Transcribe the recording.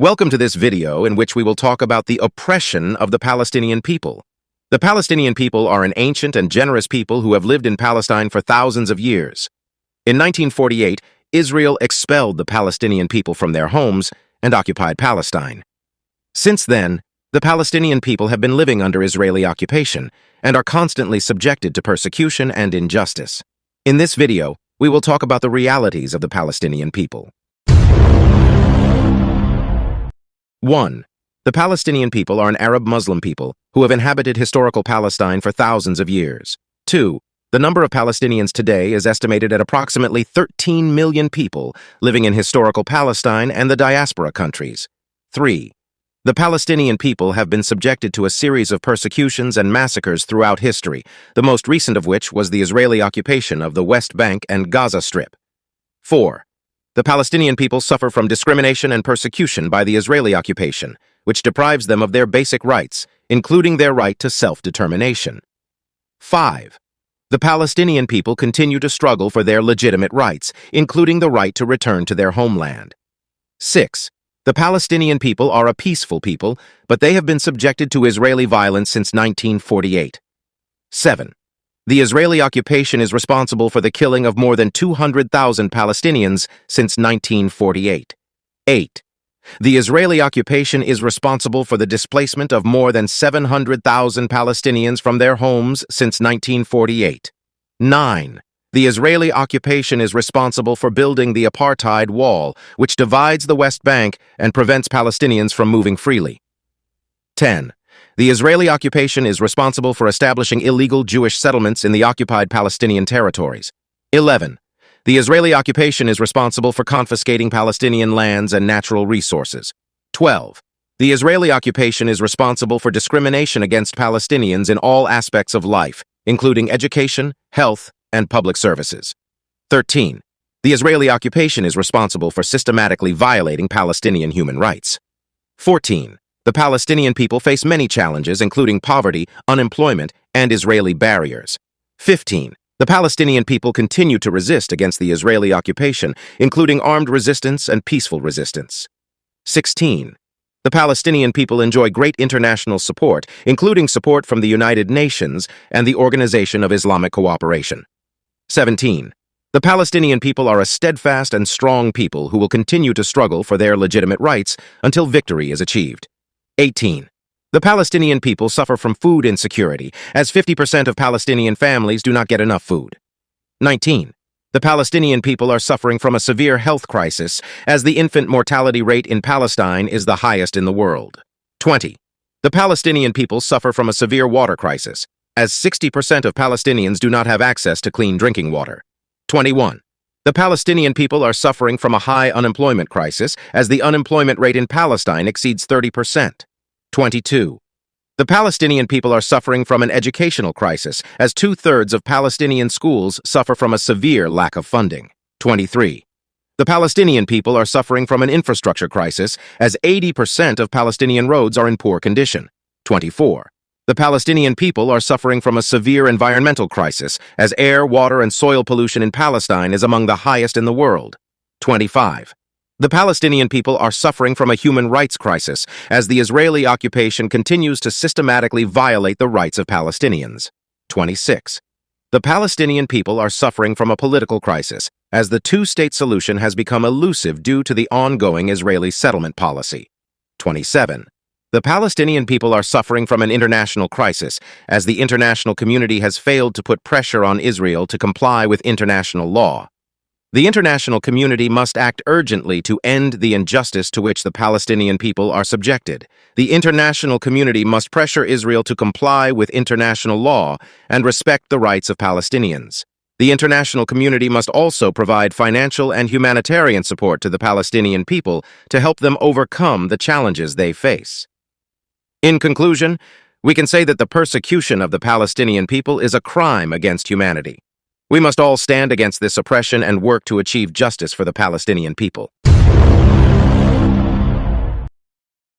Welcome to this video in which we will talk about the oppression of the Palestinian people. The Palestinian people are an ancient and generous people who have lived in Palestine for thousands of years. In 1948, Israel expelled the Palestinian people from their homes and occupied Palestine. Since then, the Palestinian people have been living under Israeli occupation and are constantly subjected to persecution and injustice. In this video, we will talk about the realities of the Palestinian people. 1. The Palestinian people are an Arab Muslim people who have inhabited historical Palestine for thousands of years. 2. The number of Palestinians today is estimated at approximately 13 million people living in historical Palestine and the diaspora countries. 3. The Palestinian people have been subjected to a series of persecutions and massacres throughout history, the most recent of which was the Israeli occupation of the West Bank and Gaza Strip. 4. The Palestinian people suffer from discrimination and persecution by the Israeli occupation, which deprives them of their basic rights, including their right to self-determination. 5. The Palestinian people continue to struggle for their legitimate rights, including the right to return to their homeland. 6. The Palestinian people are a peaceful people, but they have been subjected to Israeli violence since 1948. 7. The Israeli occupation is responsible for the killing of more than 200,000 Palestinians since 1948. 8. The Israeli occupation is responsible for the displacement of more than 700,000 Palestinians from their homes since 1948. 9. The Israeli occupation is responsible for building the apartheid wall, which divides the West Bank and prevents Palestinians from moving freely. 10. The Israeli occupation is responsible for establishing illegal Jewish settlements in the occupied Palestinian territories. 11. The Israeli occupation is responsible for confiscating Palestinian lands and natural resources. 12. The Israeli occupation is responsible for discrimination against Palestinians in all aspects of life, including education, health, and public services. 13. The Israeli occupation is responsible for systematically violating Palestinian human rights. 14. The Palestinian people face many challenges, including poverty, unemployment, and Israeli barriers. 15. The Palestinian people continue to resist against the Israeli occupation, including armed resistance and peaceful resistance. 16. The Palestinian people enjoy great international support, including support from the United Nations and the Organization of Islamic Cooperation. 17. The Palestinian people are a steadfast and strong people who will continue to struggle for their legitimate rights until victory is achieved. 18. The Palestinian people suffer from food insecurity, as 50% of Palestinian families do not get enough food. 19. The Palestinian people are suffering from a severe health crisis, as the infant mortality rate in Palestine is the highest in the world. 20. The Palestinian people suffer from a severe water crisis, as 60% of Palestinians do not have access to clean drinking water. 21. The Palestinian people are suffering from a high unemployment crisis, as the unemployment rate in Palestine exceeds 30%. 22. The Palestinian people are suffering from an educational crisis, as 2/3 of Palestinian schools suffer from a severe lack of funding. 23. The Palestinian people are suffering from an infrastructure crisis, as 80% of Palestinian roads are in poor condition. 24. The Palestinian people are suffering from a severe environmental crisis, as air, water, and soil pollution in Palestine is among the highest in the world. 25. The Palestinian people are suffering from a human rights crisis, as the Israeli occupation continues to systematically violate the rights of Palestinians. 26. The Palestinian people are suffering from a political crisis, as the two-state solution has become elusive due to the ongoing Israeli settlement policy. 27. The Palestinian people are suffering from an international crisis, as the international community has failed to put pressure on Israel to comply with international law. The international community must act urgently to end the injustice to which the Palestinian people are subjected. The international community must pressure Israel to comply with international law and respect the rights of Palestinians. The international community must also provide financial and humanitarian support to the Palestinian people to help them overcome the challenges they face. In conclusion, we can say that the persecution of the Palestinian people is a crime against humanity. We must all stand against this oppression and work to achieve justice for the Palestinian people.